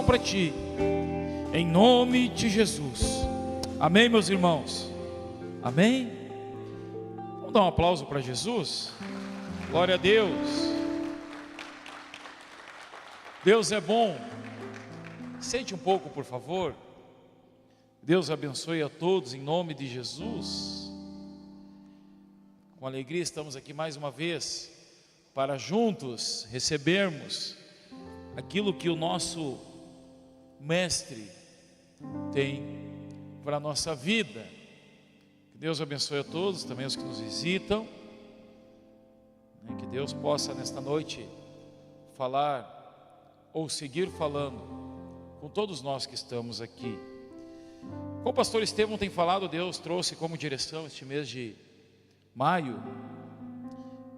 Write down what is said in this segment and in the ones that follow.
para ti, em nome de Jesus. Amém, meus irmãos? Amém? Vamos dar um aplauso para Jesus? Glória a Deus. Deus é bom. Sente um pouco, por favor. Deus abençoe a todos em nome de Jesus. Com alegria estamos aqui mais uma vez para juntos recebermos aquilo que o nosso Mestre tem para a nossa vida. Que Deus abençoe a todos, também os que nos visitam. Que Deus possa nesta noite falar ou seguir falando com todos nós que estamos aqui. Como o pastor Estevão tem falado, Deus trouxe como direção este mês de maio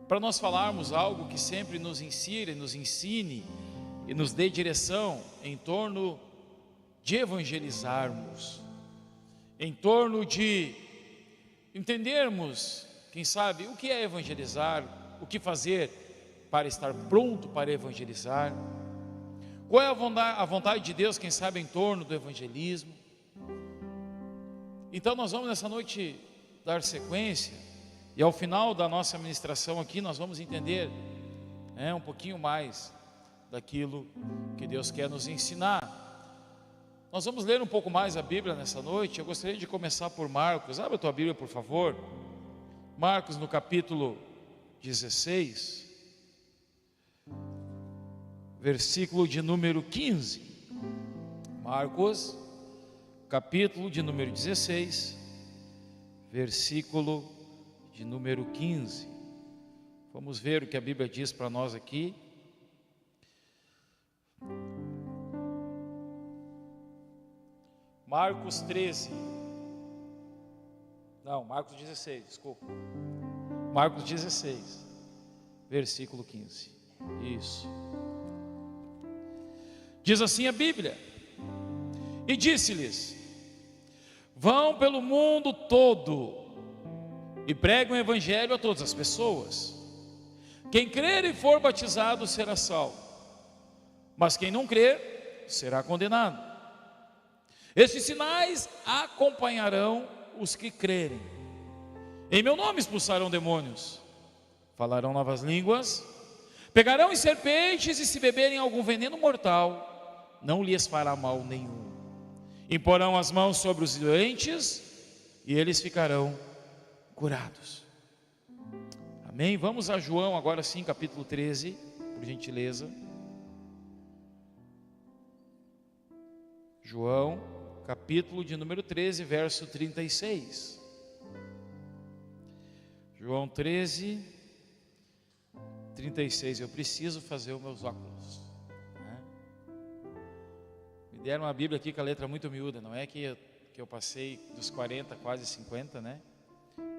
para nós falarmos algo que sempre nos ensine e nos dê direção em torno de evangelizarmos, em torno de entendermos, quem sabe, o que é evangelizar, o que fazer para estar pronto para evangelizar, qual é a vontade de Deus, quem sabe, em torno do evangelismo. Então nós vamos nessa noite dar sequência, e ao final da nossa ministração aqui nós vamos entender um pouquinho mais daquilo que Deus quer nos ensinar. Nós vamos ler um pouco mais a Bíblia nessa noite. Eu gostaria de começar por Marcos. Abra a tua Bíblia, por favor. Marcos, no capítulo 16, versículo de número 15. Marcos, capítulo de número 16, versículo de número 15. Vamos ver o que a Bíblia diz para nós aqui. Marcos 13. Não, Marcos 16, desculpa. Marcos 16, versículo 15. Isso. Diz assim a Bíblia: e disse-lhes: vão pelo mundo todo e preguem o evangelho a todas as pessoas. Quem crer e for batizado será salvo, mas quem não crer será condenado. Estes sinais acompanharão os que crerem. Em meu nome expulsarão demônios, falarão novas línguas, pegarão em serpentes, e se beberem algum veneno mortal, não lhes fará mal nenhum. Imporão as mãos sobre os doentes, e eles ficarão curados. Amém? Vamos a João agora sim, capítulo 13, por gentileza. João, capítulo de número 13, verso 36. João 13, 36. Eu preciso fazer os meus óculos, né? Me deram uma Bíblia aqui com a letra muito miúda. Não é que eu passei dos 40, quase 50, né?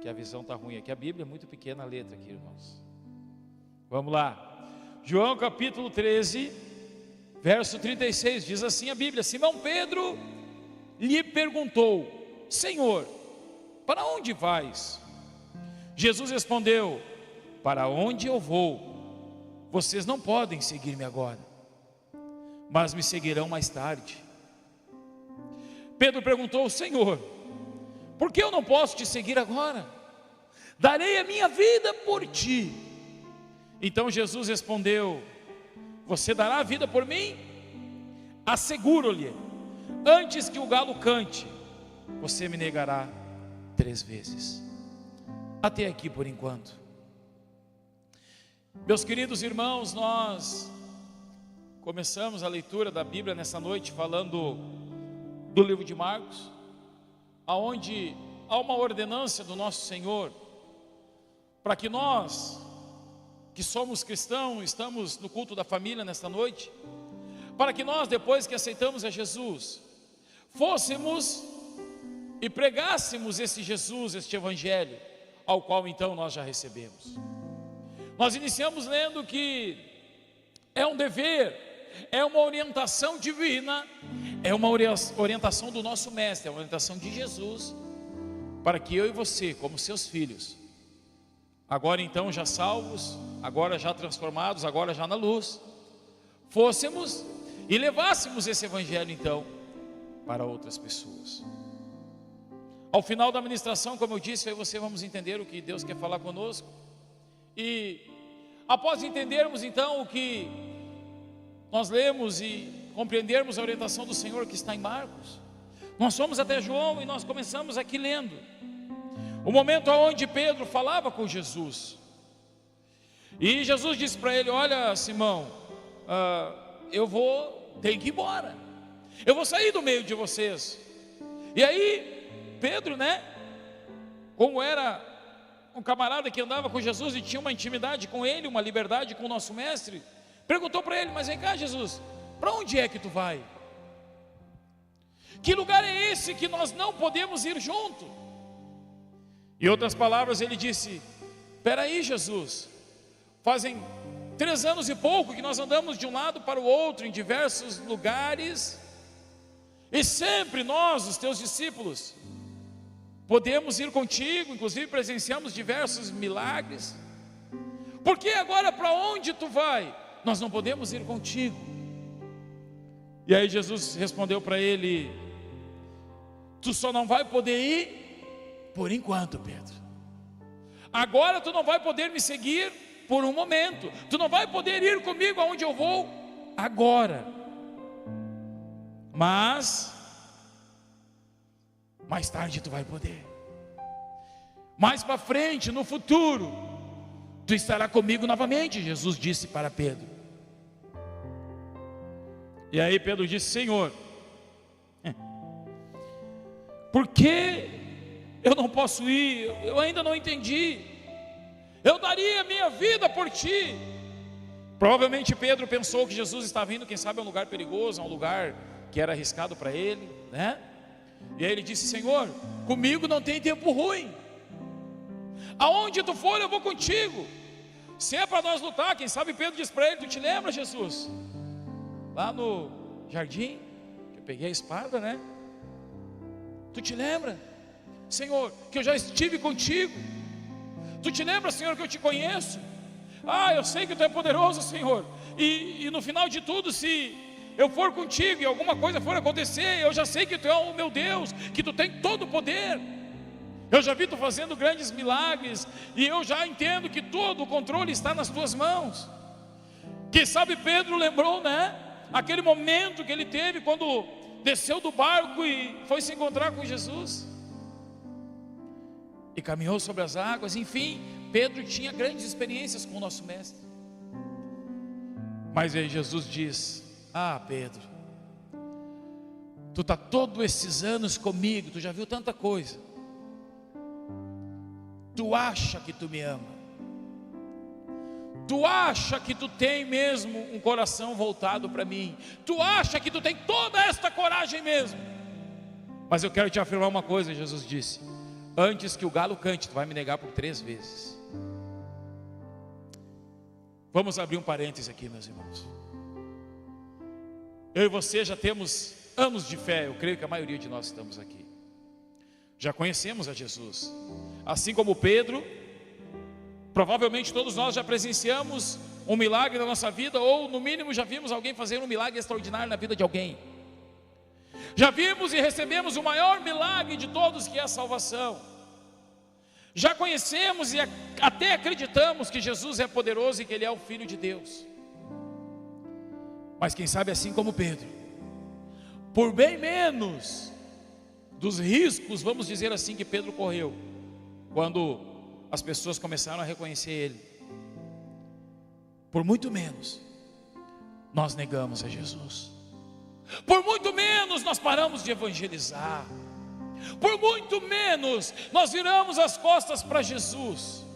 Que a visão está ruim. Aqui a Bíblia é muito pequena a letra aqui, irmãos. Vamos lá. João capítulo 13, verso 36. Diz assim a Bíblia: Simão Pedro lhe perguntou: Senhor, para onde vais? Jesus respondeu: para onde eu vou, vocês não podem seguir-me agora, mas me seguirão mais tarde. Pedro perguntou: Senhor, por que eu não posso te seguir agora? Darei a minha vida por ti. Então Jesus respondeu: você dará a vida por mim? Asseguro-lhe, antes que o galo cante, você me negará 3 vezes. Até aqui por enquanto. Meus queridos irmãos, nós começamos a leitura da Bíblia nessa noite falando do livro de Marcos, aonde há uma ordenança do nosso Senhor para que nós, que somos cristãos, estamos no culto da família nesta noite, para que nós, depois que aceitamos a Jesus, fôssemos e pregássemos esse Jesus, este evangelho, ao qual então nós já recebemos. Nós iniciamos lendo que é um dever, é uma orientação divina, é uma orientação do nosso mestre, é uma orientação de Jesus, para que eu e você, como seus filhos, agora então já salvos, agora já transformados, agora já na luz, fôssemos e levássemos esse evangelho então para outras pessoas. Ao final da ministração, como eu disse, aí você vamos entender o que Deus quer falar conosco. E após entendermos então o que nós lemos e compreendermos a orientação do Senhor que está em Marcos, nós fomos até João e nós começamos aqui lendo o momento onde Pedro falava com Jesus. E Jesus disse para ele: olha, Simão, tenho que ir embora, eu vou sair do meio de vocês. E aí Pedro, como era um camarada que andava com Jesus e tinha uma intimidade com ele, uma liberdade com o nosso mestre, perguntou para ele: mas vem cá, Jesus, para onde é que tu vai? Que lugar é esse que nós não podemos ir junto? Em outras palavras, ele disse: espera aí, Jesus, fazem 3 anos e pouco que nós andamos de um lado para o outro em diversos lugares, e sempre nós, os teus discípulos, podemos ir contigo, inclusive presenciamos diversos milagres. Por que agora para onde tu vai? Nós não podemos ir contigo. E aí Jesus respondeu para ele: tu só não vai poder ir por enquanto, Pedro. Agora tu não vai poder me seguir por um momento. Tu não vai poder ir comigo aonde eu vou agora. Mas mais tarde tu vai poder. Mais para frente, no futuro, tu estará comigo novamente, Jesus disse para Pedro. E aí Pedro disse: Senhor, por que eu não posso ir? Eu ainda não entendi. Eu daria a minha vida por ti. Provavelmente Pedro pensou que Jesus estava indo, quem sabe, a um lugar perigoso, a um lugar que era arriscado para ele, E aí ele disse: Senhor, comigo não tem tempo ruim. Aonde tu for, eu vou contigo. Se é para nós lutar, quem sabe Pedro disse para ele: tu te lembra, Jesus? Lá no jardim, que eu peguei a espada, Tu te lembra, Senhor, que eu já estive contigo? Tu te lembra, Senhor, que eu te conheço? Eu sei que tu é poderoso, Senhor. E no final de tudo, se eu for contigo e alguma coisa for acontecer, eu já sei que tu é o meu Deus, que tu tem todo o poder. Eu já vi tu fazendo grandes milagres, e eu já entendo que todo o controle está nas tuas mãos. Quem sabe Pedro lembrou, aquele momento que ele teve quando desceu do barco e foi se encontrar com Jesus, e caminhou sobre as águas. Enfim, Pedro tinha grandes experiências com o nosso mestre. Mas aí Jesus diz: Pedro, tu está todos esses anos comigo, tu já viu tanta coisa, tu acha que tu me ama, tu acha que tu tem mesmo um coração voltado para mim, tu acha que tu tem toda esta coragem mesmo. Mas eu quero te afirmar uma coisa, Jesus disse: antes que o galo cante, tu vai me negar por 3 vezes. Vamos abrir um parêntese aqui, meus irmãos. Eu e você já temos anos de fé, eu creio que a maioria de nós estamos aqui. Já conhecemos a Jesus. Assim como Pedro, provavelmente todos nós já presenciamos um milagre na nossa vida, ou no mínimo já vimos alguém fazer um milagre extraordinário na vida de alguém. Já vimos e recebemos o maior milagre de todos, que é a salvação. Já conhecemos e até acreditamos que Jesus é poderoso e que Ele é o Filho de Deus. Mas quem sabe, assim como Pedro, por bem menos dos riscos, vamos dizer assim, que Pedro correu, quando as pessoas começaram a reconhecer Ele, por muito menos nós negamos a Jesus. Por muito menos nós paramos de evangelizar. Por muito menos nós viramos as costas para Jesus.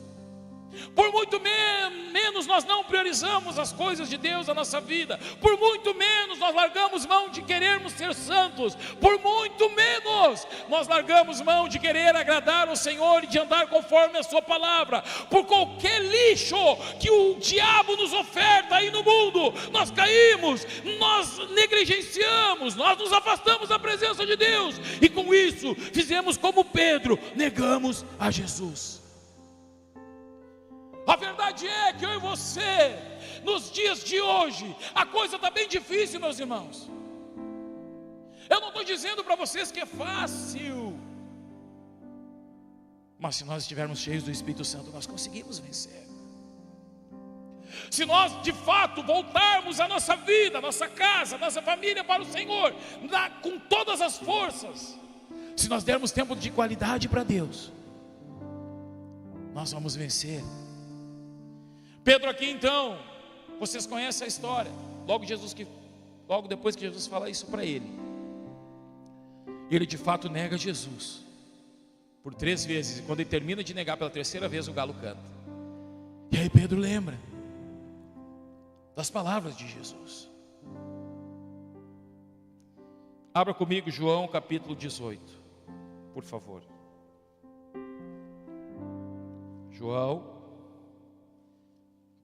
Por muito menos nós não priorizamos as coisas de Deus na nossa vida. Por muito menos nós largamos mão de querermos ser santos. Por muito menos nós largamos mão de querer agradar o Senhor e de andar conforme a sua palavra. Por qualquer lixo que o diabo nos oferta aí no mundo, nós caímos, nós negligenciamos, nós nos afastamos da presença de Deus, e com isso fizemos como Pedro, negamos a Jesus. A verdade é que eu e você nos dias de hoje, a coisa está bem difícil, meus irmãos. Eu não estou dizendo para vocês que é fácil, mas se nós estivermos cheios do Espírito Santo, nós conseguimos vencer. Se nós de fato voltarmos a nossa vida, a nossa casa, a nossa família para o Senhor, com todas as forças, se nós dermos tempo de qualidade para Deus, nós vamos vencer. Pedro aqui então, vocês conhecem a história. Logo depois que Jesus fala isso para ele, ele de fato nega Jesus por 3 vezes. E quando ele termina de negar pela 3ª vez, o galo canta. E aí Pedro lembra das palavras de Jesus. Abra comigo João capítulo 18, por favor. João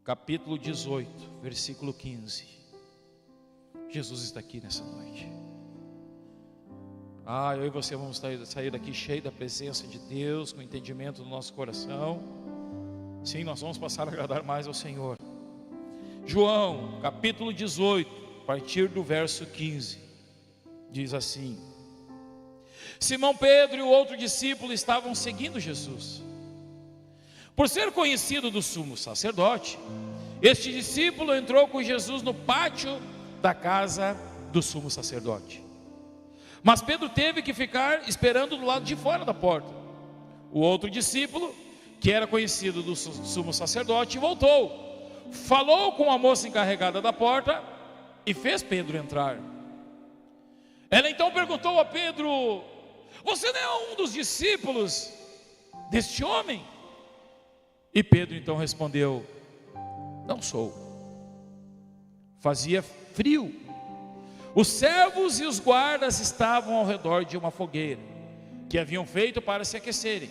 capítulo 18, versículo 15. Jesus está aqui nessa noite. Eu e você vamos sair daqui cheio da presença de Deus, com entendimento do nosso coração. Sim, nós vamos passar a agradar mais ao Senhor. João capítulo 18, a partir do verso 15, diz assim: Simão Pedro e o outro discípulo estavam seguindo Jesus. Por ser conhecido do sumo sacerdote, este discípulo entrou com Jesus no pátio da casa do sumo sacerdote. Mas Pedro teve que ficar esperando do lado de fora da porta. O outro discípulo, que era conhecido do sumo sacerdote, voltou, falou com a moça encarregada da porta e fez Pedro entrar. Ela então perguntou a Pedro: você não é um dos discípulos deste homem? E Pedro então respondeu: não sou. Fazia frio. Os servos e os guardas estavam ao redor de uma fogueira que haviam feito para se aquecerem.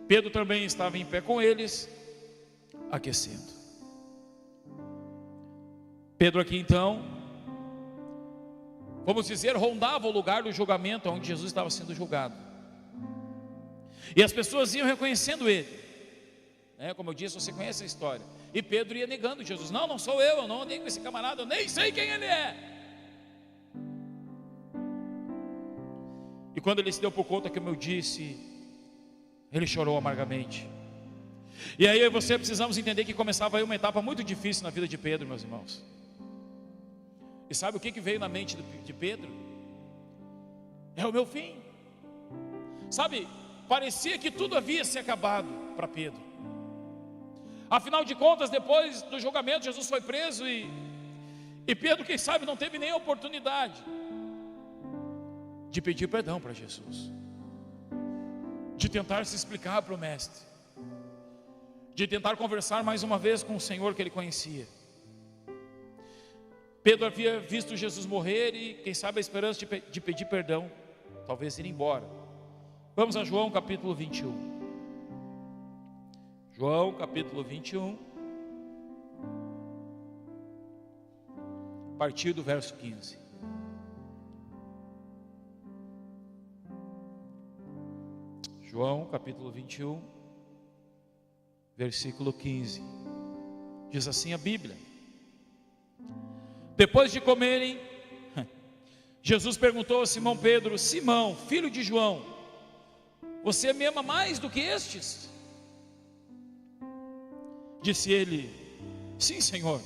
Pedro também estava em pé com eles, aquecendo. Pedro aqui então, vamos dizer, rondava o lugar do julgamento onde Jesus estava sendo julgado. E as pessoas iam reconhecendo ele. Como eu disse, você conhece a história. E Pedro ia negando Jesus: não sou eu não andei com esse camarada, eu nem sei quem ele é. E quando ele se deu por conta, como eu disse, ele chorou amargamente. E aí eu e você precisamos entender que começava aí uma etapa muito difícil na vida de Pedro, meus irmãos. E sabe o que veio na mente de Pedro? É o meu fim. Sabe, parecia que tudo havia se acabado para Pedro. Afinal de contas, depois do julgamento, Jesus foi preso e Pedro, quem sabe, não teve nem a oportunidade de pedir perdão para Jesus, de tentar se explicar para o Mestre, de tentar conversar mais uma vez com o Senhor que ele conhecia. Pedro havia visto Jesus morrer e, quem sabe, a esperança de pedir perdão, talvez ir embora. Vamos a João capítulo 21. João capítulo 21, a partir do verso 15. João capítulo 21, versículo 15. Diz assim a Bíblia: depois de comerem, Jesus perguntou a Simão Pedro: Simão, filho de João, você me ama mais do que estes? Disse ele: sim, Senhor,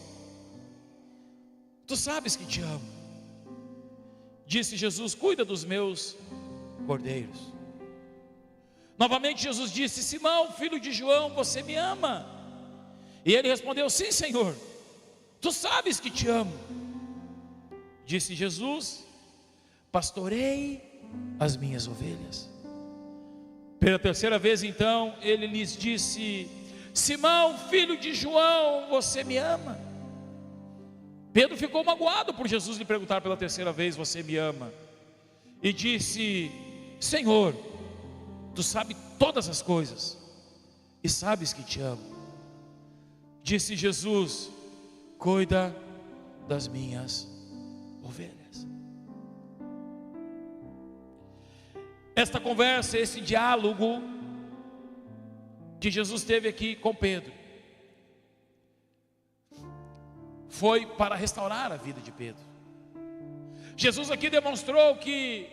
tu sabes que te amo. Disse Jesus: cuida dos meus cordeiros. Novamente Jesus disse: Simão, filho de João, você me ama? E ele respondeu: sim, Senhor, tu sabes que te amo. Disse Jesus: pastorei as minhas ovelhas. Pela 3ª vez então ele lhes disse: Simão, filho de João, você me ama? Pedro ficou magoado por Jesus lhe perguntar pela 3ª vez: você me ama? E disse: Senhor, tu sabes todas as coisas e sabes que te amo. Disse Jesus: cuida das minhas ovelhas. Esta conversa, esse diálogo que Jesus teve aqui com Pedro, foi para restaurar a vida de Pedro. Jesus aqui demonstrou que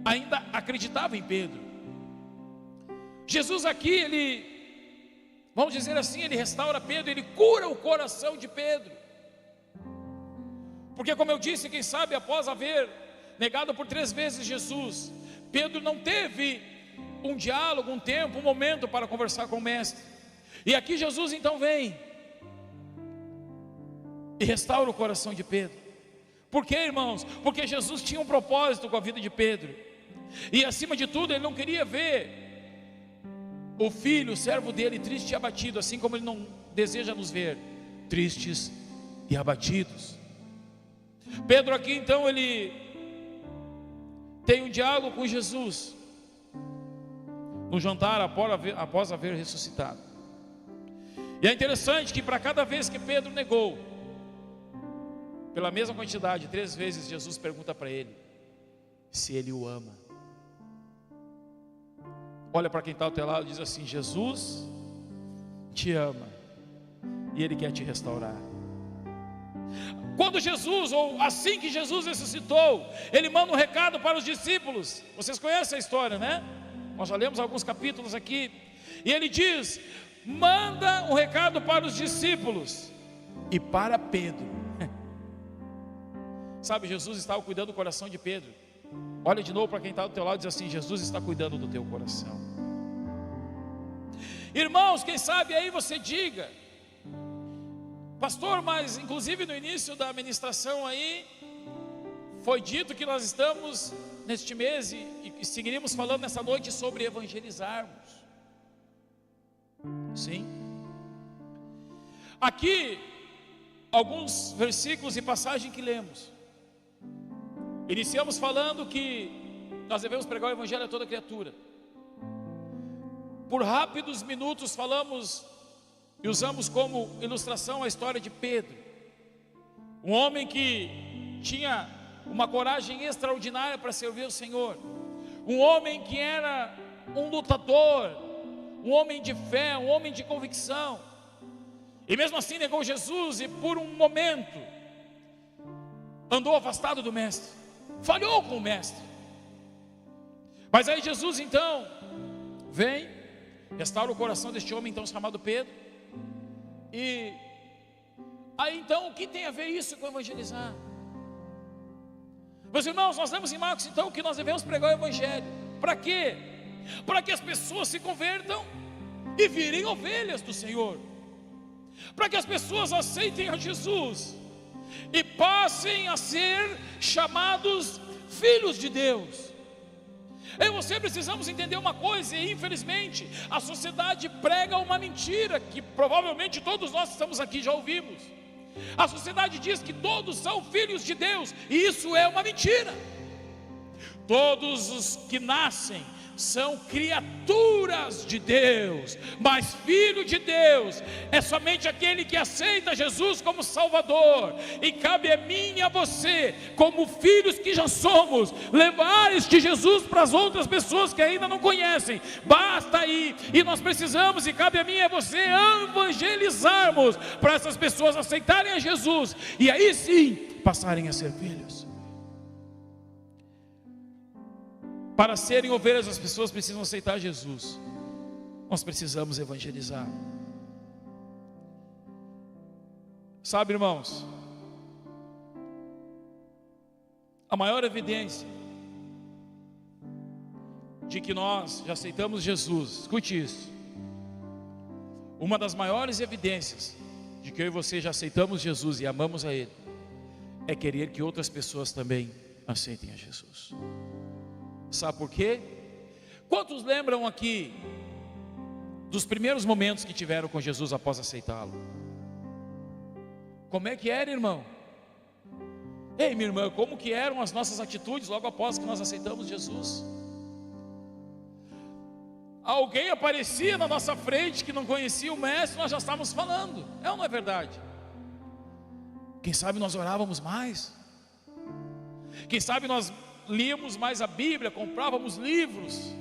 ainda acreditava em Pedro. Jesus aqui, ele, vamos dizer assim, ele restaura Pedro, ele cura o coração de Pedro. Porque, como eu disse, quem sabe após haver negado por 3 vezes Jesus, Pedro não teve um diálogo, um tempo, um momento para conversar com o mestre. E aqui Jesus então vem e restaura o coração de Pedro. Por quê, irmãos? Porque Jesus tinha um propósito com a vida de Pedro. E acima de tudo, ele não queria ver o filho, o servo dele, triste e abatido, assim como ele não deseja nos ver tristes e abatidos. Pedro aqui então, ele tem um diálogo com Jesus no jantar após haver ressuscitado. E é interessante que para cada vez que Pedro negou, pela mesma quantidade, 3 vezes, Jesus pergunta para ele se ele o ama. Olha para quem está ao teu lado e diz assim: Jesus te ama e Ele quer te restaurar. Quando Jesus, ou assim que Jesus ressuscitou, Ele manda um recado para os discípulos. Vocês conhecem a história, né? Nós já lemos alguns capítulos aqui. E Ele diz: manda um recado para os discípulos e para Pedro. Sabe, Jesus estava cuidando do coração de Pedro. Olha de novo para quem está do teu lado e diz assim: Jesus está cuidando do teu coração. Irmãos, quem sabe aí você diga: pastor, mas inclusive no início da ministração aí foi dito que nós estamos neste mês e seguiríamos falando nessa noite sobre evangelizarmos. Sim. Aqui alguns versículos e passagens que lemos. Iniciamos falando que nós devemos pregar o evangelho a toda criatura. Por rápidos minutos falamos e usamos como ilustração a história de Pedro, um homem que tinha uma coragem extraordinária para servir o Senhor, um homem que era um lutador, um homem de fé, um homem de convicção, e mesmo assim negou Jesus e por um momento andou afastado do mestre, falhou com o mestre. Mas aí Jesus então vem, restaura o coração deste homem então chamado Pedro. E aí então, o que tem a ver isso com evangelizar? Meus irmãos, nós lemos em Marcos então que nós devemos pregar o evangelho. Para quê? Para que as pessoas se convertam e virem ovelhas do Senhor, para que as pessoas aceitem a Jesus e passem a ser chamados filhos de Deus. Eu e você precisamos entender uma coisa, e infelizmente a sociedade prega uma mentira que provavelmente todos nós que estamos aqui já ouvimos. A sociedade diz que todos são filhos de Deus, e isso é uma mentira. Todos os que nascem são criaturas de Deus, mas filho de Deus é somente aquele que aceita Jesus como Salvador. E cabe a mim e a você, como filhos que já somos, levar este Jesus para as outras pessoas que ainda não conhecem. Basta aí, e nós precisamos, e cabe a mim e a você evangelizarmos para essas pessoas aceitarem a Jesus e aí sim passarem a ser filhos. Para serem ovelhas, as pessoas precisam aceitar Jesus. Nós precisamos evangelizar. Sabe, irmãos, a maior evidência de que nós já aceitamos Jesus, escute isso, uma das maiores evidências de que eu e você já aceitamos Jesus e amamos a Ele, é querer que outras pessoas também aceitem a Jesus. Sabe por quê? Quantos lembram aqui dos primeiros momentos que tiveram com Jesus após aceitá-lo? Como é que era, irmão? Ei, minha irmã, como que eram as nossas atitudes logo após que nós aceitamos Jesus? Alguém aparecia na nossa frente que não conhecia o mestre, nós já estávamos falando. É ou não é verdade? Quem sabe nós orávamos mais? Quem sabe nós líamos mais a Bíblia, comprávamos livros,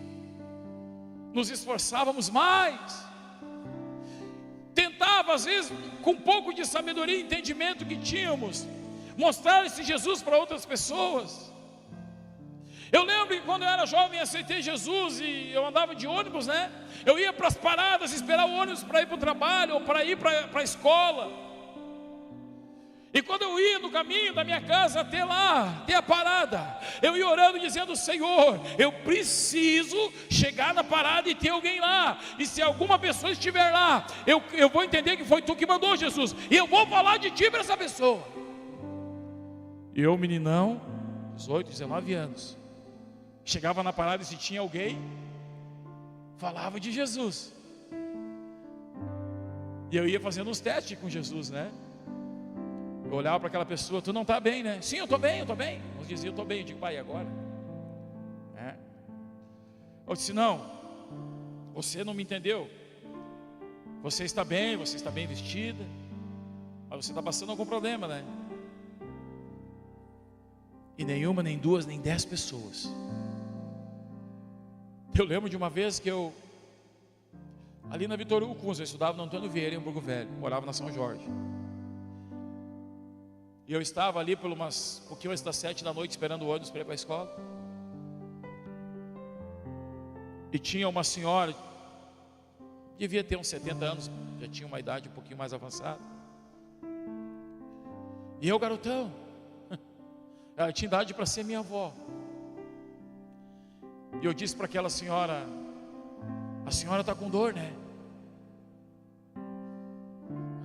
nos esforçávamos mais, tentávamos tentava, às vezes, com um pouco de sabedoria e entendimento que tínhamos, mostrar esse Jesus para outras pessoas. Eu lembro que quando eu era jovem, aceitei Jesus e eu andava de ônibus, né? Eu ia para as paradas, esperar o ônibus para ir para o trabalho ou para ir para a escola. E quando eu ia no caminho da minha casa até lá, até a parada, eu ia orando dizendo: Senhor, eu preciso chegar na parada e ter alguém lá. E se alguma pessoa estiver lá, eu vou entender que foi Tu que mandou, Jesus, e eu vou falar de Ti para essa pessoa. E eu, meninão, 18, 19 anos, chegava na parada e se tinha alguém, falava de Jesus. E eu ia fazendo uns testes com Jesus, né? Eu olhava para aquela pessoa: tu não está bem, né? Sim, eu estou bem, eu estou bem. Uns diziam: eu estou bem. Eu digo: pai, e agora? Eu disse: não, você não me entendeu. Você está bem vestida, mas você está passando algum problema, né? E nenhuma, nem duas, nem 10 pessoas. Eu lembro de uma vez que eu, ali na Vitor Hugo, eu estudava no Antônio Vieira, em Hamburgo Velho, morava na São Jorge. E eu estava ali por umas pouquinho antes das 7 da noite, esperando o ônibus para ir para a escola. E tinha uma senhora, devia ter uns 70 anos, já tinha uma idade um pouquinho mais avançada. E eu, garotão, ela tinha idade para ser minha avó. E eu disse para aquela senhora: a senhora está com dor, né?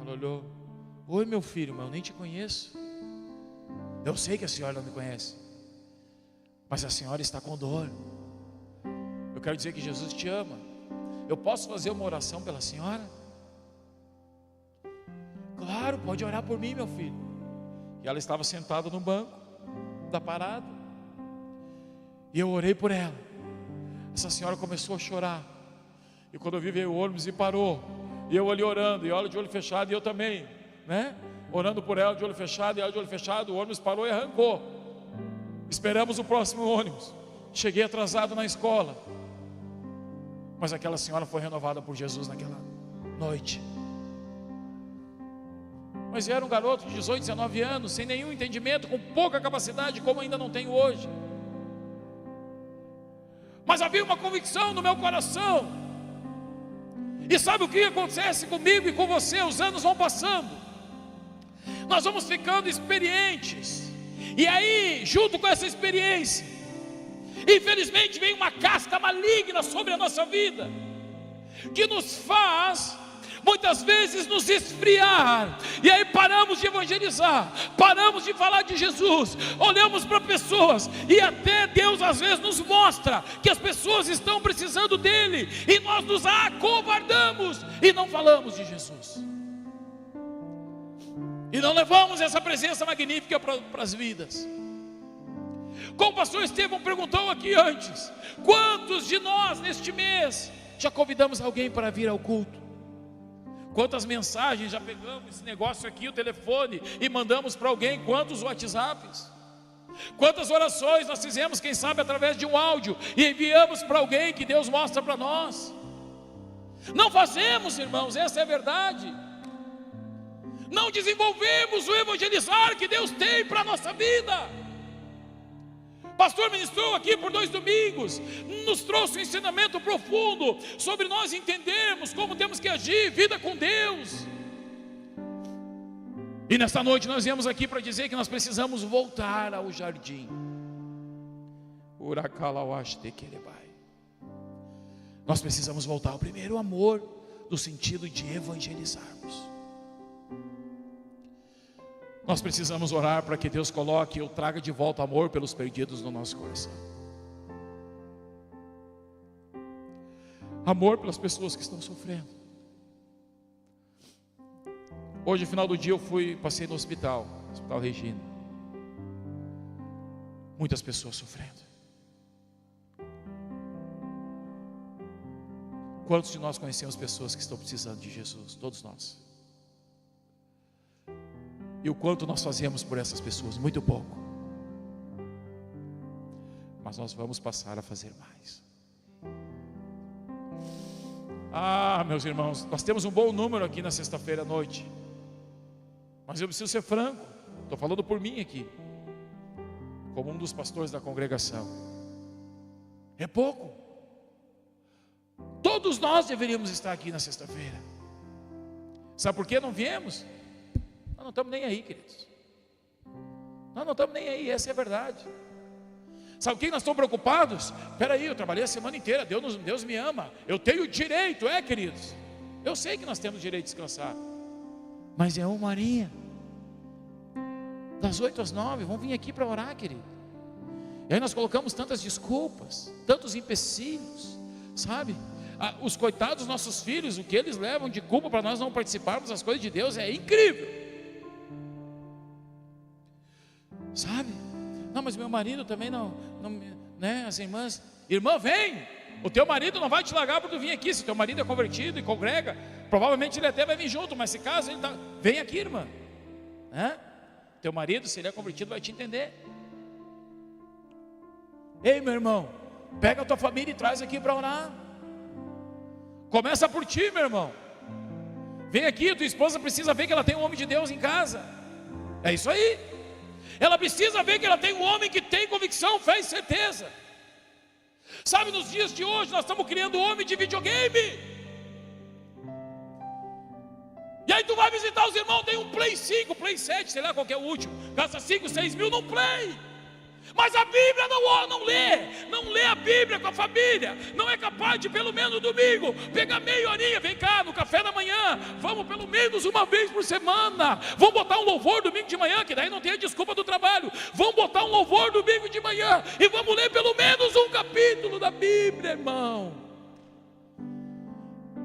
Ela olhou: oi, meu filho, mas eu nem te conheço. Eu sei que a senhora não me conhece, mas a senhora está com dor. Eu quero dizer que Jesus te ama. Eu posso fazer uma oração pela senhora? Claro, pode orar por mim, meu filho. E ela estava sentada no banco da parada, e eu orei por ela. Essa senhora começou a chorar. E quando eu vi, veio o ônibus e parou. E eu ali orando, e ela de olho fechado, e eu também, né? Orando por ela de olho fechado, e ela de olho fechado. O ônibus parou e arrancou. Esperamos o próximo ônibus. Cheguei atrasado na escola, mas aquela senhora foi renovada por Jesus naquela noite. Mas eu era um garoto de 18, 19 anos, sem nenhum entendimento, com pouca capacidade, como ainda não tenho hoje. Mas havia uma convicção no meu coração. E sabe o que acontece comigo e com você? Os anos vão passando, nós vamos ficando experientes, e aí, junto com essa experiência, infelizmente vem uma casca maligna sobre a nossa vida, que nos faz muitas vezes nos esfriar, e aí paramos de evangelizar, paramos de falar de Jesus, olhamos para pessoas, e até Deus às vezes nos mostra que as pessoas estão precisando dele, e nós nos acovardamos e não falamos de Jesus, e não levamos essa presença magnífica para as vidas. Como o pastor Estevão perguntou aqui antes, quantos de nós neste mês já convidamos alguém para vir ao culto? Quantas mensagens já pegamos esse negócio aqui, o telefone, e mandamos para alguém? Quantos WhatsApps? Quantas orações nós fizemos, quem sabe através de um áudio, e enviamos para alguém que Deus mostra para nós? Não fazemos, irmãos, essa é a verdade. Não desenvolvemos o evangelizar que Deus tem para a nossa vida. O pastor ministrou aqui por 2 domingos, nos trouxe um ensinamento profundo sobre nós entendermos como temos que agir, vida com Deus. E nesta noite nós viemos aqui para dizer que nós precisamos voltar ao jardim. Nós precisamos voltar ao primeiro amor, no sentido de evangelizarmos. Nós precisamos orar para que Deus coloque ou traga de volta amor pelos perdidos no nosso coração. Amor pelas pessoas que estão sofrendo. Hoje, no final do dia, passei no Hospital Regina. Muitas pessoas sofrendo. Quantos de nós conhecemos pessoas que estão precisando de Jesus? Todos nós. E o quanto nós fazemos por essas pessoas? Muito pouco. Mas nós vamos passar a fazer mais. Ah, meus irmãos, nós temos um bom número aqui na sexta-feira à noite, mas eu preciso ser franco, estou falando por mim aqui, como um dos pastores da congregação. É pouco. Todos nós deveríamos estar aqui na sexta-feira. Sabe por que não viemos? Nós não estamos nem aí, queridos. Nós não estamos nem aí, essa é a verdade. Sabe o que nós estamos preocupados? Espera aí, eu trabalhei a semana inteira, Deus me ama, eu tenho direito, queridos. Eu sei que nós temos direito de descansar, mas é 1 horinha, das 8 às 9, vamos vir aqui para orar, querido. E aí nós colocamos tantas desculpas, tantos empecilhos, sabe? Os coitados nossos filhos, o que eles levam de culpa para nós não participarmos das coisas de Deus é incrível, sabe? Não, mas meu marido também não, né? As irmã, vem, o teu marido não vai te largar para tu vir aqui. Se teu marido é convertido e congrega, provavelmente ele até vai vir junto, mas se caso ele vem aqui, irmã, né? Teu marido, se ele é convertido, vai te entender. Ei, meu irmão, pega a tua família e traz aqui para orar. Começa por ti, meu irmão. Vem aqui, tua esposa precisa ver que ela tem um homem de Deus em casa. É isso aí. Ela precisa ver que ela tem um homem que tem convicção, fé e certeza. Sabe, nos dias de hoje nós estamos criando um homem de videogame. E aí tu vai visitar os irmãos, tem um Play 5, Play 7, sei lá qual que é o último, gasta 5, 6 mil num Play. Mas a Bíblia não lê a Bíblia com a família, não é capaz de pelo menos no domingo pegar meia horinha, vem cá no café da manhã, vamos pelo menos uma vez por semana, vamos botar um louvor domingo de manhã, que daí não tem a desculpa do trabalho, vamos botar um louvor domingo de manhã, e vamos ler pelo menos um capítulo da Bíblia, irmão.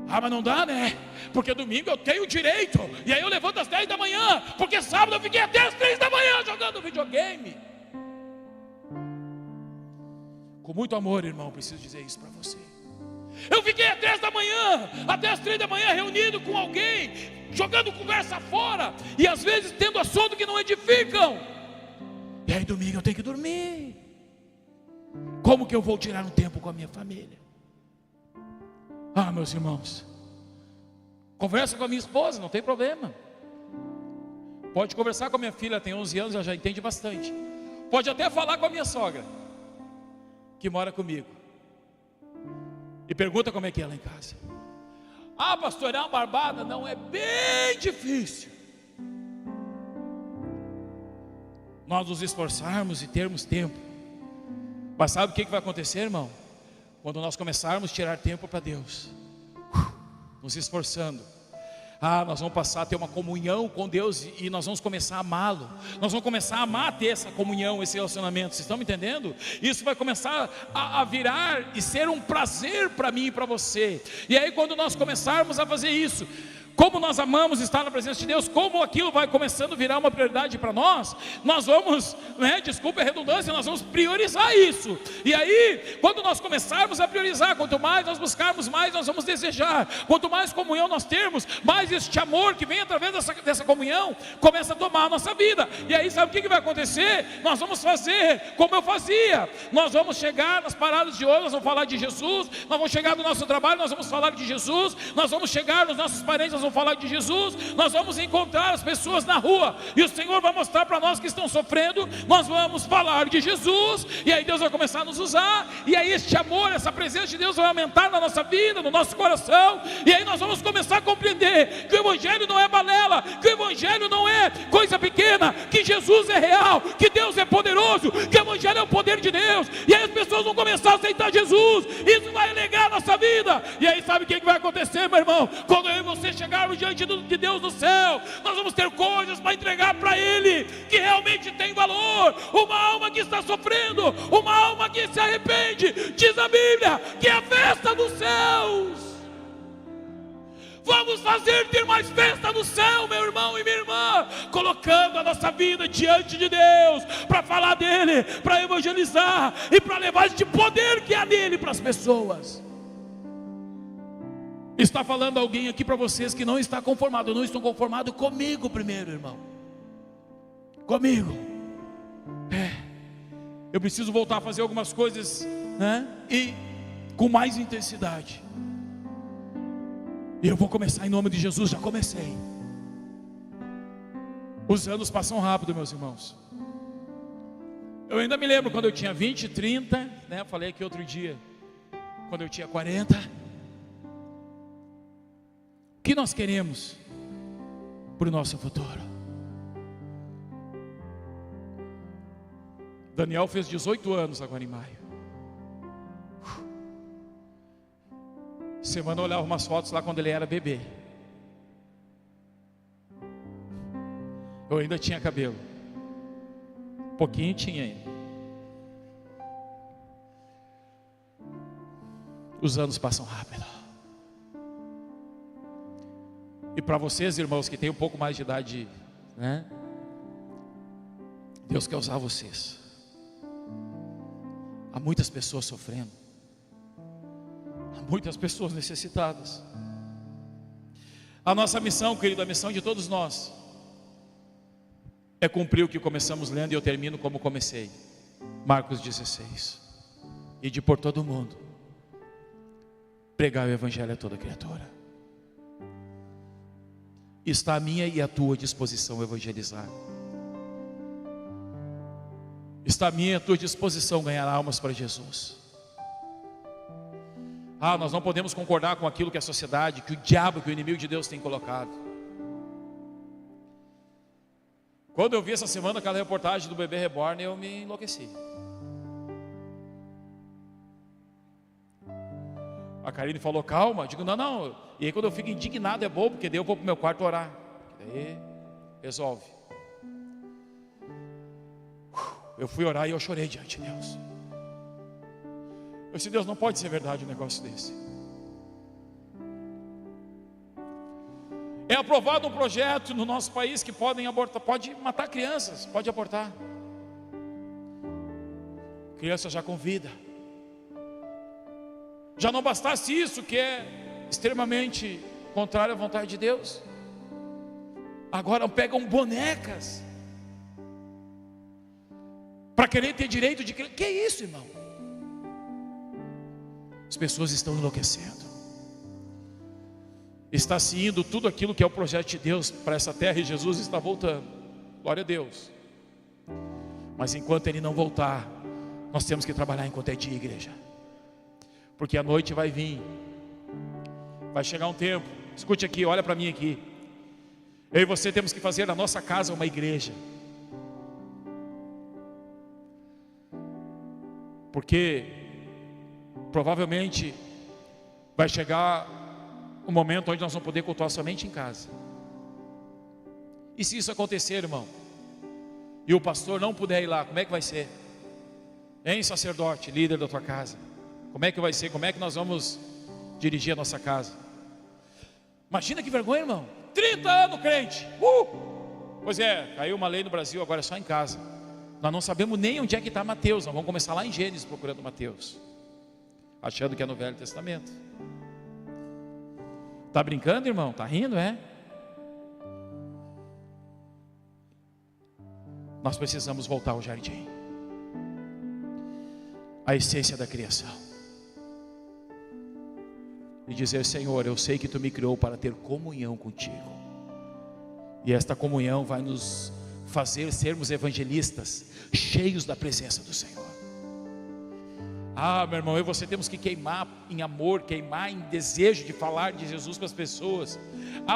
Ah, mas não dá, né? Porque domingo eu tenho direito, e aí eu levanto às 10 da manhã, porque sábado eu fiquei até às 3 da manhã jogando videogame. Com muito amor, irmão, preciso dizer isso para você. Eu fiquei até as 3 da manhã reunido com alguém, jogando conversa fora, e às vezes tendo assunto que não edificam. E aí domingo eu tenho que dormir. Como que eu vou tirar um tempo com a minha família? Ah, meus irmãos, conversa com a minha esposa, não tem problema. Pode conversar com a minha filha, ela tem 11 anos, ela já entende bastante. Pode até falar com a minha sogra, que mora comigo, e pergunta como é que é lá em casa. Ah, pastor, é uma barbada? Não, é bem difícil nós nos esforçarmos e termos tempo. Mas sabe o que vai acontecer, irmão? Quando nós começarmos a tirar tempo para Deus, nos esforçando, nós vamos passar a ter uma comunhão com Deus, e nós vamos começar a amá-lo. Nós vamos começar a amar, ter essa comunhão, esse relacionamento. Vocês estão me entendendo? Isso vai começar a virar e ser um prazer para mim e para você. E aí quando nós começarmos a fazer isso, como nós amamos estar na presença de Deus, como aquilo vai começando a virar uma prioridade para nós, nós vamos, desculpa a redundância, nós vamos priorizar isso. E aí, quando nós começarmos a priorizar, quanto mais nós buscarmos, mais nós vamos desejar. Quanto mais comunhão nós termos, mais este amor que vem através dessa comunhão começa a tomar a nossa vida. E aí sabe o que vai acontecer? Nós vamos fazer como eu fazia. Nós vamos chegar nas paradas de ônibus, nós vamos falar de Jesus. Nós vamos chegar no nosso trabalho, nós vamos falar de Jesus. Nós vamos chegar nos nossos parentes, nós vamos falar de Jesus. Nós vamos encontrar as pessoas na rua, e o Senhor vai mostrar para nós que estão sofrendo. Nós vamos falar de Jesus, e aí Deus vai começar a nos usar. E aí este amor, essa presença de Deus vai aumentar na nossa vida, no nosso coração. E aí nós vamos começar a compreender que o Evangelho não é balela, que o Evangelho não é coisa pequena, que Jesus é real, que Deus é poderoso, que o Evangelho é o poder de Deus. E aí as pessoas vão começar a aceitar Jesus. Isso vai alegrar a nossa vida. E aí sabe o que vai acontecer, meu irmão? Quando eu e você chegarmos diante de Deus no céu, nós vamos ter coisas para entregar para Ele que realmente tem valor. Uma alma que está sofrendo, uma alma que se arrepende, diz a Bíblia que é a festa dos céus. Vamos ter mais festa no céu, meu irmão e minha irmã, colocando a nossa vida diante de Deus, para falar dEle, para evangelizar e para levar este poder que há nele para as pessoas. Está falando alguém aqui para vocês que não está conformado. Eu não estou conformado comigo primeiro, irmão. Comigo. Eu preciso voltar a fazer algumas coisas, e com mais intensidade. E eu vou começar em nome de Jesus, já comecei. Os anos passam rápido, meus irmãos. Eu ainda me lembro quando eu tinha 20, 30, né? Falei aqui outro dia, quando eu tinha 40. O que nós queremos para o nosso futuro? Daniel fez 18 anos agora em maio. Semana eu olhava umas fotos lá quando ele era bebê. Eu ainda tinha cabelo. Pouquinho tinha ainda. Os anos passam rápido. E para vocês, irmãos, que têm um pouco mais de idade, né? Deus quer usar vocês. Há muitas pessoas sofrendo. Há muitas pessoas necessitadas. A nossa missão, querido, a missão de todos nós é cumprir o que começamos lendo, e eu termino como comecei. Marcos 16. E de por todo o mundo pregar o evangelho a toda criatura. Está à minha e à tua disposição evangelizar. Está à minha e à tua disposição ganhar almas para Jesus. Nós não podemos concordar com aquilo que a sociedade, que o diabo, que o inimigo de Deus tem colocado. Quando eu vi essa semana aquela reportagem do bebê reborn, eu me enlouqueci. A Karine falou, calma. Eu digo, não. E aí quando eu fico indignado é bom, porque daí eu vou para o meu quarto orar. Daí resolve. Eu fui orar e eu chorei diante de Deus. Eu disse, Deus, não pode ser verdade um negócio desse. É aprovado um projeto no nosso país que podem abortar, pode matar crianças, pode abortar. Criança já com vida. Já não bastasse isso, que é extremamente contrário à vontade de Deus, agora pegam bonecas para querer ter direito de criança. Que é isso, irmão? As pessoas estão enlouquecendo. Está se indo tudo aquilo que é o projeto de Deus para essa terra, e Jesus está voltando. Glória a Deus. Mas enquanto Ele não voltar, nós temos que trabalhar enquanto é dia, igreja. Porque a noite vai vir. Vai chegar um tempo. Escute aqui, olha para mim aqui. Eu e você temos que fazer da nossa casa uma igreja. Porque provavelmente vai chegar um momento onde nós vamos poder cultuar somente em casa. E se isso acontecer, irmão, e o pastor não puder ir lá, como é que vai ser? Hein, sacerdote, líder da tua casa? Como é que vai ser? Como é que nós vamos dirigir a nossa casa? Imagina que vergonha, irmão. 30 anos crente. Pois é, caiu uma lei no Brasil, agora é só em casa. Nós não sabemos nem onde é que está Mateus. Nós vamos começar lá em Gênesis procurando Mateus, achando que é no Velho Testamento. Está brincando, irmão? Está rindo, é? Nós precisamos voltar ao jardim, a essência da criação, e dizer, Senhor, eu sei que Tu me criou para ter comunhão contigo, e esta comunhão vai nos fazer sermos evangelistas, cheios da presença do Senhor. Meu irmão, eu e você temos que queimar em amor, queimar em desejo de falar de Jesus para as pessoas.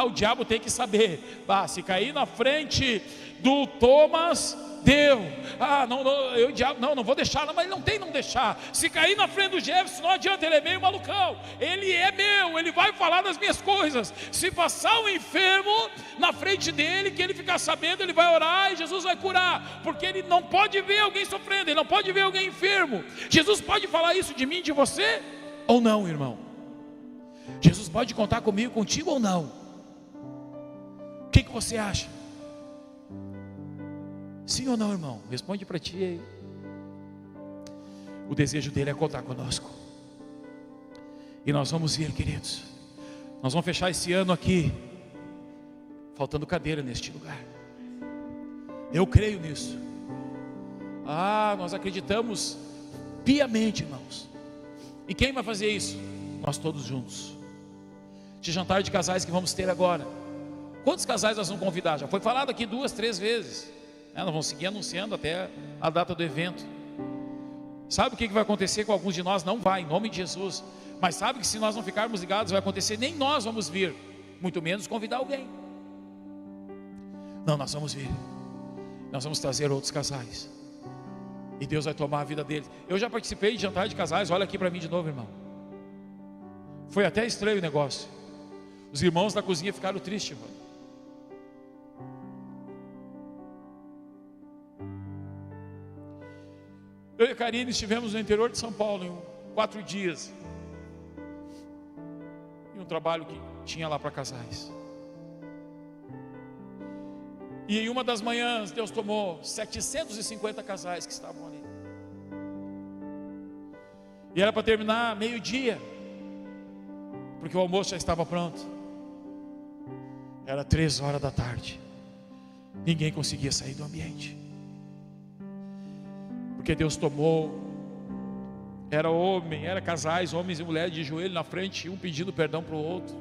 O diabo tem que saber, se cair na frente do Thomas, deu. Não vou deixar, mas ele não tem não deixar. Se cair na frente do Jefferson, não adianta, ele é meio malucão. Ele é meu, ele vai falar das minhas coisas. Se passar um enfermo na frente dele, que ele ficar sabendo, ele vai orar e Jesus vai curar. Porque ele não pode ver alguém sofrendo, ele não pode ver alguém enfermo. Jesus pode falar isso de mim, de você, ou não, irmão? Jesus pode contar comigo, contigo ou não? O que você acha? Sim ou não, irmão? Responde para ti aí. O desejo dele é contar conosco. E nós vamos ir, queridos. Nós vamos fechar esse ano aqui faltando cadeira neste lugar. Eu creio nisso. Nós acreditamos piamente, irmãos. E quem vai fazer isso? Nós todos juntos. de jantar de casais que vamos ter agora. Quantos casais nós vamos convidar? Já foi falado aqui 2, 3 vezes, nós vamos seguir anunciando até a data do evento. Sabe o que vai acontecer com alguns de nós? Não vai, em nome de Jesus. Mas sabe que se nós não ficarmos ligados, vai acontecer, nem nós vamos vir, muito menos convidar alguém. Não, nós vamos vir. Nós vamos trazer outros casais. E Deus vai tomar a vida deles. Eu já participei de jantar de casais, olha aqui para mim de novo, irmão. Foi até estranho o negócio. Os irmãos da cozinha ficaram tristes, irmão. Eu e a Karine estivemos no interior de São Paulo em 4 dias. E um trabalho que tinha lá para casais. E em uma das manhãs Deus tomou 750 casais que estavam ali. E era para terminar meio-dia, porque o almoço já estava pronto. Era 3 horas da tarde. Ninguém conseguia sair do ambiente. Porque Deus tomou, era homem, era casais, homens e mulheres de joelho na frente, um pedindo perdão para o outro,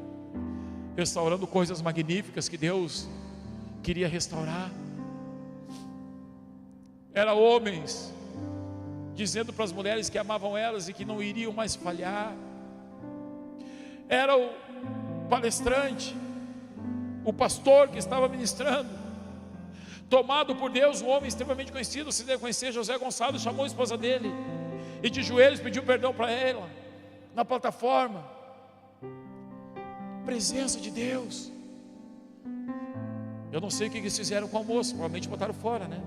restaurando coisas magníficas que Deus queria restaurar. Era homens dizendo para as mulheres que amavam elas e que não iriam mais falhar. Era o palestrante, o pastor que estava ministrando, tomado por Deus, um homem extremamente conhecido, se deve conhecer, José Gonçalves, chamou a esposa dele e de joelhos pediu perdão para ela, na plataforma. Presença de Deus. Eu não sei o que eles fizeram com o almoço, provavelmente botaram fora, né?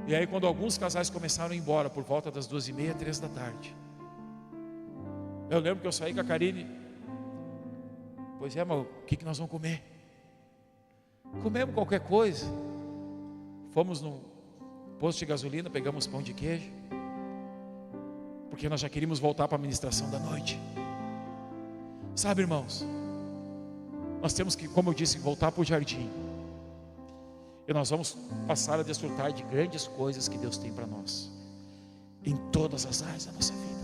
E aí quando alguns casais começaram a ir embora, por volta das 2h30, 3 da tarde, eu lembro que eu saí com a Karine. Pois é, mas o que nós vamos comer? Comemos qualquer coisa. Fomos no posto de gasolina, pegamos pão de queijo, porque nós já queríamos voltar para a ministração da noite. Sabe, irmãos, nós temos que, como eu disse, voltar para o jardim. E nós vamos passar a desfrutar de grandes coisas que Deus tem para nós, em todas as áreas da nossa vida.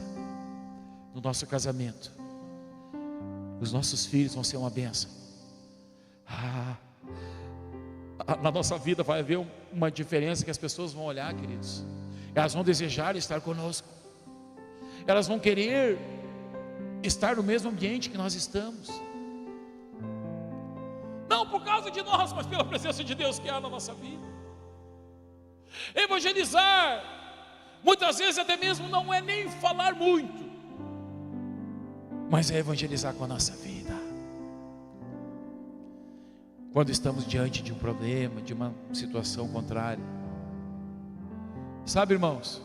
No nosso casamento, os nossos filhos vão ser uma bênção. Na nossa vida vai haver uma diferença que as pessoas vão olhar, queridos. Elas vão desejar estar conosco. Elas vão querer estar no mesmo ambiente que nós estamos. Não por causa de nós, mas pela presença de Deus que há na nossa vida. Evangelizar, muitas vezes até mesmo não é nem falar muito, mas é evangelizar com a nossa vida. Quando estamos diante de um problema, de uma situação contrária. Sabe, irmãos,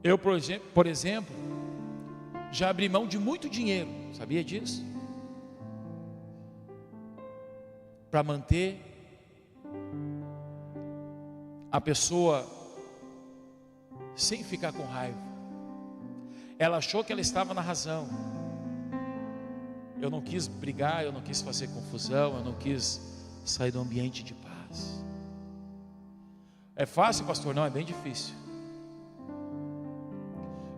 eu, por exemplo, já abri mão de muito dinheiro, sabia disso? Para manter a pessoa sem ficar com raiva. Ela achou que ela estava na razão. Eu não quis brigar, eu não quis fazer confusão, eu não quis sair do ambiente de paz. É fácil, pastor? Não, é bem difícil.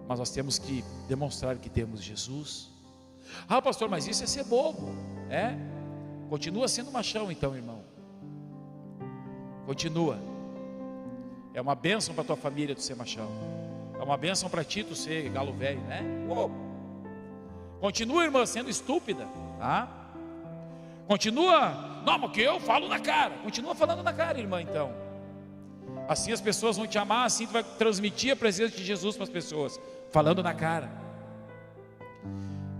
Mas nós temos que demonstrar que temos Jesus. Ah, pastor, mas isso é ser bobo. É? Continua sendo machão então, irmão. Continua. É uma bênção para tua família tu ser machão. É uma bênção para ti tu ser galo velho, né? Continua, irmã, sendo estúpida, tá? Continua, não, porque eu falo na cara. Continua falando na cara, irmã, então. Assim as pessoas vão te amar, assim tu vai transmitir a presença de Jesus para as pessoas, falando na cara.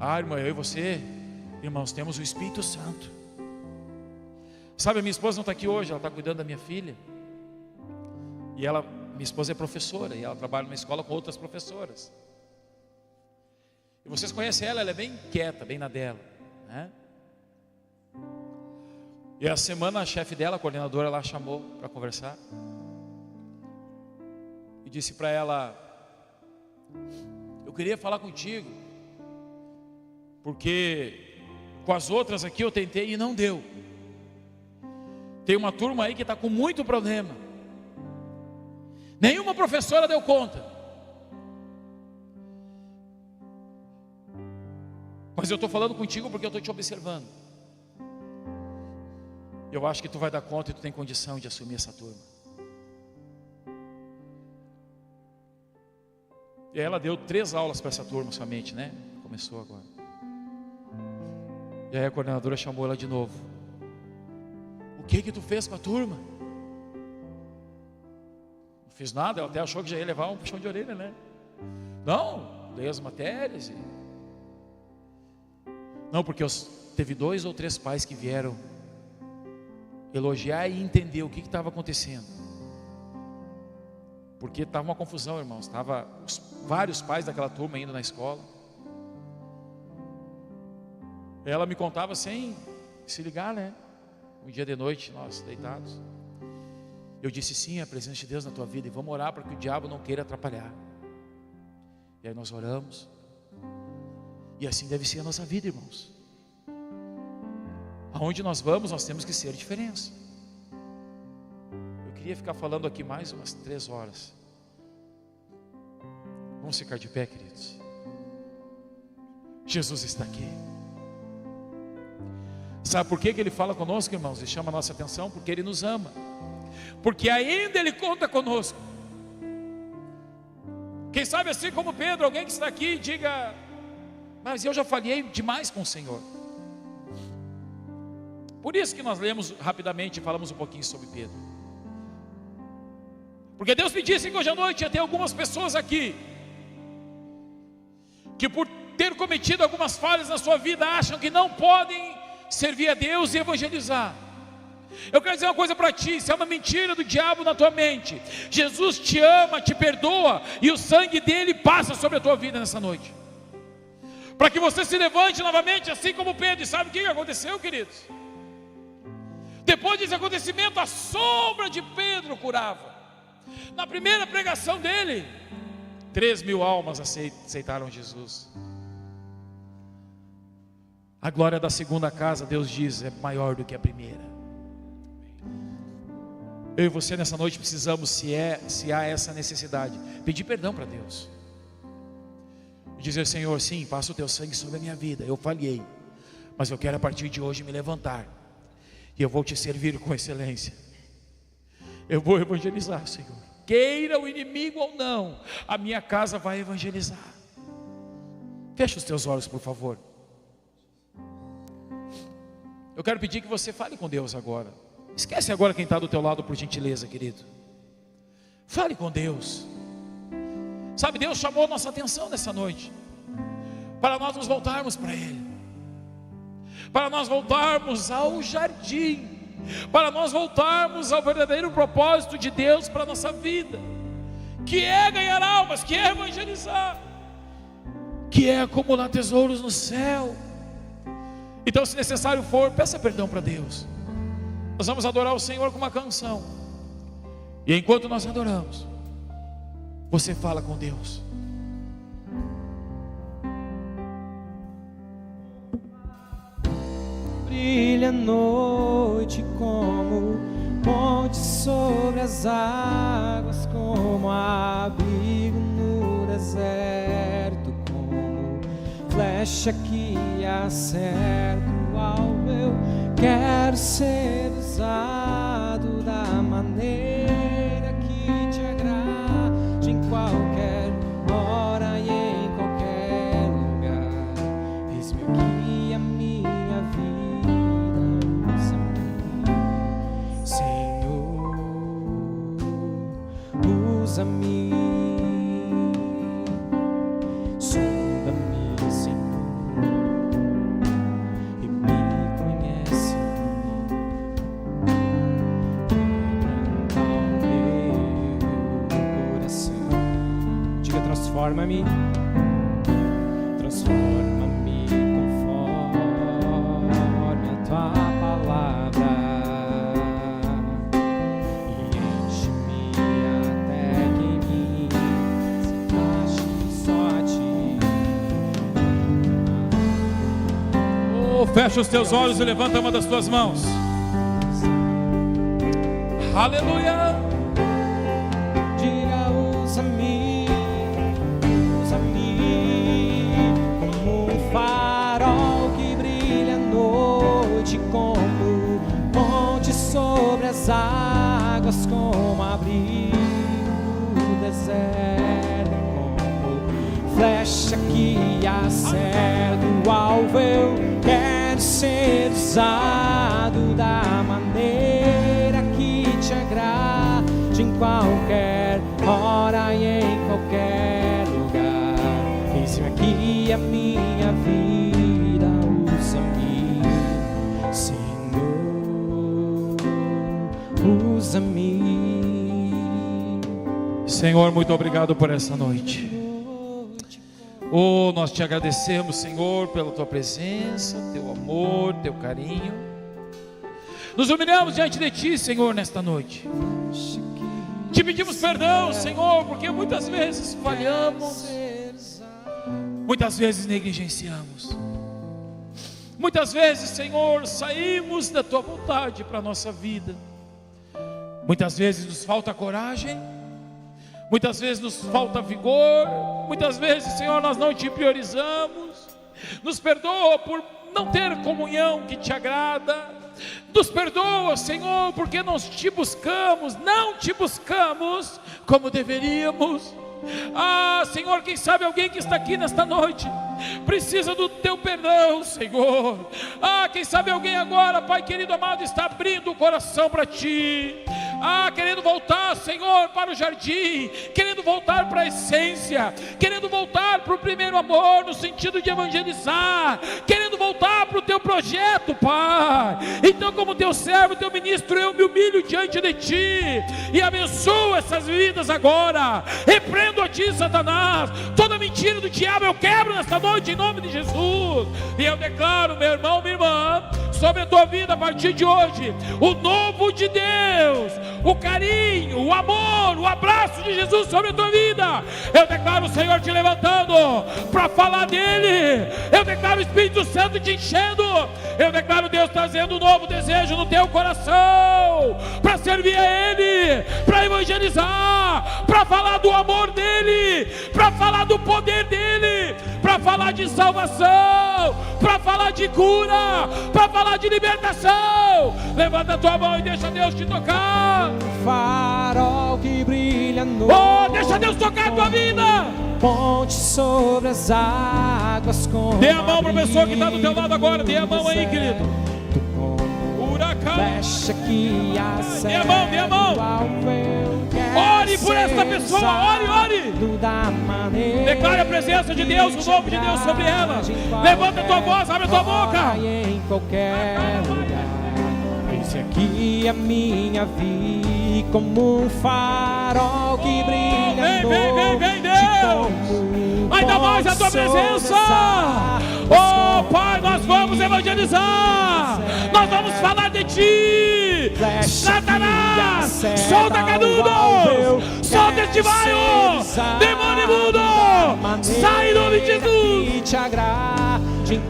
Ah, irmã, eu e você, irmãos, temos o Espírito Santo. Sabe, a minha esposa não está aqui hoje, ela está cuidando da minha filha. E minha esposa é professora, e ela trabalha numa escola com outras professoras. E vocês conhecem ela é bem quieta, bem na dela, né? E a semana a chefe dela, a coordenadora, lá chamou para conversar. E disse para ela: eu queria falar contigo, porque com as outras aqui eu tentei e não deu. Tem uma turma aí que está com muito problema. Nenhuma professora deu conta. Mas eu estou falando contigo porque eu estou te observando. Eu acho que tu vai dar conta e tu tem condição de assumir essa turma. E ela deu 3 aulas para essa turma somente, né? Começou agora. E aí a coordenadora chamou ela de novo. O que tu fez com a turma? Não fiz nada, ela até achou que já ia levar um puxão de orelha, né? Não, leia as matérias. Não, porque teve 2 ou 3 pais que vieram elogiar e entender o que estava acontecendo. Porque estava uma confusão, irmãos. Estava vários pais daquela turma indo na escola. Ela me contava sem se ligar, né? Um dia de noite, nós deitados. Eu disse sim, a presença de Deus na tua vida. E vamos orar para que o diabo não queira atrapalhar. E aí nós oramos. E assim deve ser a nossa vida, irmãos. Aonde nós vamos, nós temos que ser a diferença. Eu queria ficar falando aqui mais umas 3 horas. Vamos ficar de pé, queridos. Jesus está aqui. Sabe por que Ele fala conosco, irmãos? Ele chama a nossa atenção porque Ele nos ama. Porque ainda Ele conta conosco. Quem sabe assim como Pedro, alguém que está aqui diga: mas eu já falhei demais com o Senhor. Por isso que nós lemos rapidamente e falamos um pouquinho sobre Pedro. Porque Deus me disse que hoje à noite ia ter algumas pessoas aqui que por ter cometido algumas falhas na sua vida acham que não podem servir a Deus e evangelizar. Eu quero dizer uma coisa para ti: isso é uma mentira do diabo na tua mente. Jesus te ama, te perdoa, e o sangue dele passa sobre a tua vida nessa noite, para que você se levante novamente, assim como Pedro. E sabe o que aconteceu, queridos? Depois desse acontecimento, a sombra de Pedro curava. Na primeira pregação dele, 3.000 almas aceitaram Jesus. A glória da segunda casa, Deus diz, é maior do que a primeira. Eu e você nessa noite precisamos, se há essa necessidade, pedir perdão para Deus. E dizer: Senhor, sim, passa o teu sangue sobre a minha vida. Eu falhei, mas eu quero a partir de hoje me levantar. E eu vou te servir com excelência. Eu vou evangelizar, Senhor. Queira o inimigo ou não, a minha casa vai evangelizar. Feche os teus olhos, por favor. Eu quero pedir que você fale com Deus agora. Esquece agora quem está do teu lado, por gentileza, querido. Fale com Deus. Sabe, Deus chamou nossa atenção nessa noite para nós nos voltarmos para Ele, para nós voltarmos ao jardim, para nós voltarmos ao verdadeiro propósito de Deus para a nossa vida, que é ganhar almas, que é evangelizar, que é acumular tesouros no céu. Então, se necessário for, peça perdão para Deus. Nós vamos adorar o Senhor com uma canção, e enquanto nós adoramos, você fala com Deus. Brilha a noite como ponte sobre as águas, como abrigo no deserto, como flecha que acerta o alvo. Eu quero ser usado da maneira que te agrade, em qualquer hora e em qualquer lugar. Eis-me aqui, a minha vida, usa-me, Senhor, usa-me, sonda-me, Senhor, e me conhece, quebranta o meu coração. Diga: transforma-me, transforma-me conforme a tua palavra, e enche-me até que em mim se encaixe só a ti. Oh, fecha os teus olhos e levanta uma das tuas mãos. Aleluia. Diga: usa-me como um farol flecha que acerta o alvo, eu quero ser usado da maneira que te agrada, em qualquer hora e em qualquer lugar. Eis-me aqui a minha vida, usa-me, Senhor, usa-me. Senhor, muito obrigado por essa noite. Oh, nós te agradecemos, Senhor, pela tua presença, teu amor, teu carinho. Nos humilhamos diante de ti, Senhor, nesta noite. Te pedimos perdão, Senhor, porque muitas vezes falhamos, muitas vezes negligenciamos, muitas vezes, Senhor, saímos da tua vontade para a nossa vida. Muitas vezes nos falta coragem, muitas vezes nos falta vigor, muitas vezes, Senhor, nós não te priorizamos. Nos perdoa por não ter comunhão que te agrada. Nos perdoa, Senhor, porque nós te buscamos, não te buscamos como deveríamos. Ah, Senhor, quem sabe alguém que está aqui nesta noite precisa do teu perdão, Senhor. Ah, quem sabe alguém agora, Pai querido amado, está abrindo o coração para ti. Ah, querendo voltar, Senhor, para o jardim, querendo voltar para a essência, querendo voltar para o primeiro amor, no sentido de evangelizar, querendo voltar para o teu projeto, Pai. Então, como teu servo, teu ministro, eu me humilho diante de ti e abençoo essas vidas agora. Repreendo a ti, Satanás, toda mentira do diabo eu quebro nesta noite em nome de Jesus. E eu declaro, meu irmão, minha irmã, sobre a tua vida a partir de hoje, o novo de Deus, o carinho, o amor, o abraço de Jesus sobre a tua vida. Eu declaro o Senhor te levantando para falar dele. Eu declaro o Espírito Santo te enchendo. Eu declaro Deus trazendo um novo desejo no teu coração para servir a ele, para evangelizar, para falar do amor dele, para falar do poder dele, para falar de salvação, para falar de cura, para falar de libertação. Levanta a tua mão e deixa Deus te tocar. Farol que brilha no deixa Deus tocar a tua vida. Ponte sobre as águas com dê a mão para a pessoa que está do teu lado agora. Dê a mão aí, querido. Flecha que acerta. Dê a mão, dê a mão. Ore por essa pessoa, ore. Declare a presença de Deus, o novo de Deus sobre ela. Levanta a tua voz, abre a tua boca. Em qualquer lugar. Esse aqui é a minha vida, como um farol que brilha no vem, Deus. Ainda mais a tua presença. Oh, Pai, nós vamos evangelizar. Nós vamos falar de ti. Satanás, solta canudos, solta este bairro, demônio imundo, sai em nome de Jesus.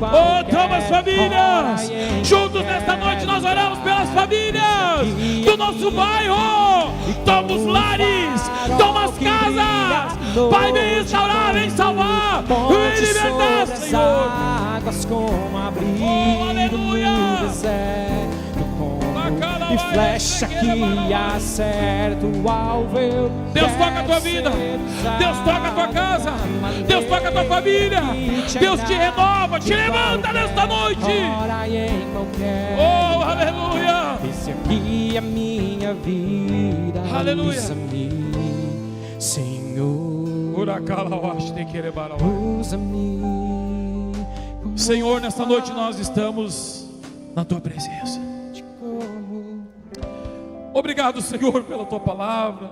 Oh, toma as famílias. Juntos nesta noite nós oramos pelas famílias do nosso bairro. Toma os lares, toma as casas. Pai, vem restaurar, vem salvar, vem libertar, Senhor. Oh, aleluia. E flecha que acerta o alvo. Deus toca a tua vida, Deus toca a tua casa, Deus toca a tua família. Deus te renova, te levanta nesta noite. Oh, aleluia. Esse aqui é a minha vida. Aleluia. Usa-me, Senhor. Usa-me. Senhor, nesta noite nós estamos na tua presença. Obrigado, Senhor, pela tua palavra.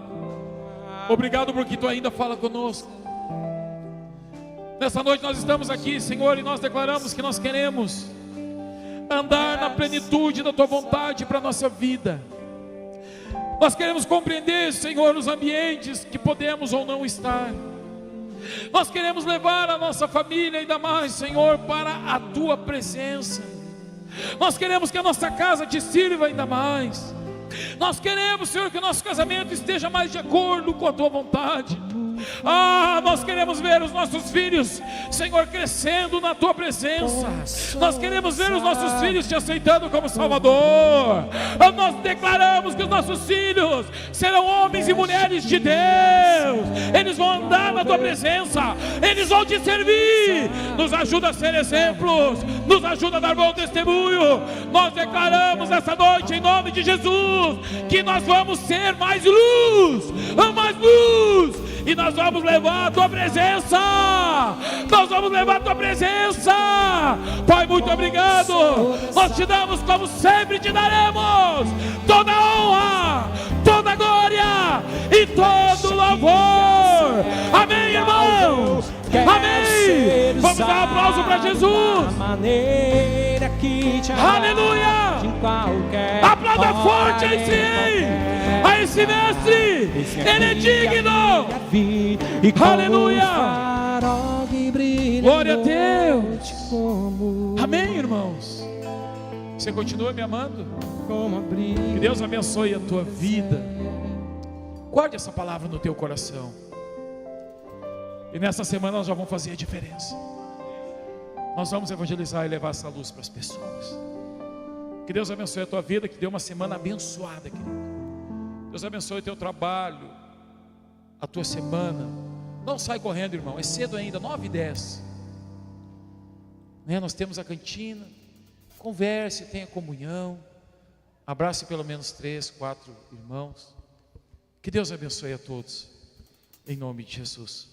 Obrigado porque tu ainda fala conosco. Nessa noite nós estamos aqui, Senhor, e nós declaramos que nós queremos andar na plenitude da tua vontade para a nossa vida. Nós queremos compreender, Senhor, os ambientes que podemos ou não estar. Nós queremos levar a nossa família ainda mais, Senhor, para a tua presença. Nós queremos que a nossa casa te sirva ainda mais. Nós queremos, Senhor, que o nosso casamento esteja mais de acordo com a tua vontade. Nós queremos ver os nossos filhos, Senhor, crescendo na tua presença. Nós queremos ver os nossos filhos te aceitando como Salvador. Nós declaramos que os nossos filhos serão homens e mulheres de Deus. Eles vão andar na na tua presença, eles vão te servir. Nos ajuda a ser exemplos, nos ajuda a dar bom testemunho. Nós declaramos essa noite, em nome de Jesus, que nós vamos ser mais luz, e nós vamos levar a tua presença. Nós vamos levar a tua presença. Pai, muito obrigado. Nós te damos, como sempre te daremos, toda a honra, toda a glória e todo o louvor. Amém, irmãos? Amém. Vamos dar um aplauso para Jesus. Aleluia. Aplauda forte a esse mestre. Ele é digno. Aleluia. Glória a Deus. Amém, irmãos? Você continua me amando? Que Deus abençoe a tua vida. Guarde essa palavra no teu coração. E nessa semana nós já vamos fazer a diferença. Nós vamos evangelizar e levar essa luz para as pessoas. Que Deus abençoe a tua vida, que dê uma semana abençoada, querido. Deus abençoe o teu trabalho, a tua semana. Não sai correndo, irmão, é cedo ainda, 9h10. Nós temos a cantina. Converse, tenha comunhão. Abrace pelo menos 3, 4 irmãos. Que Deus abençoe a todos, em nome de Jesus.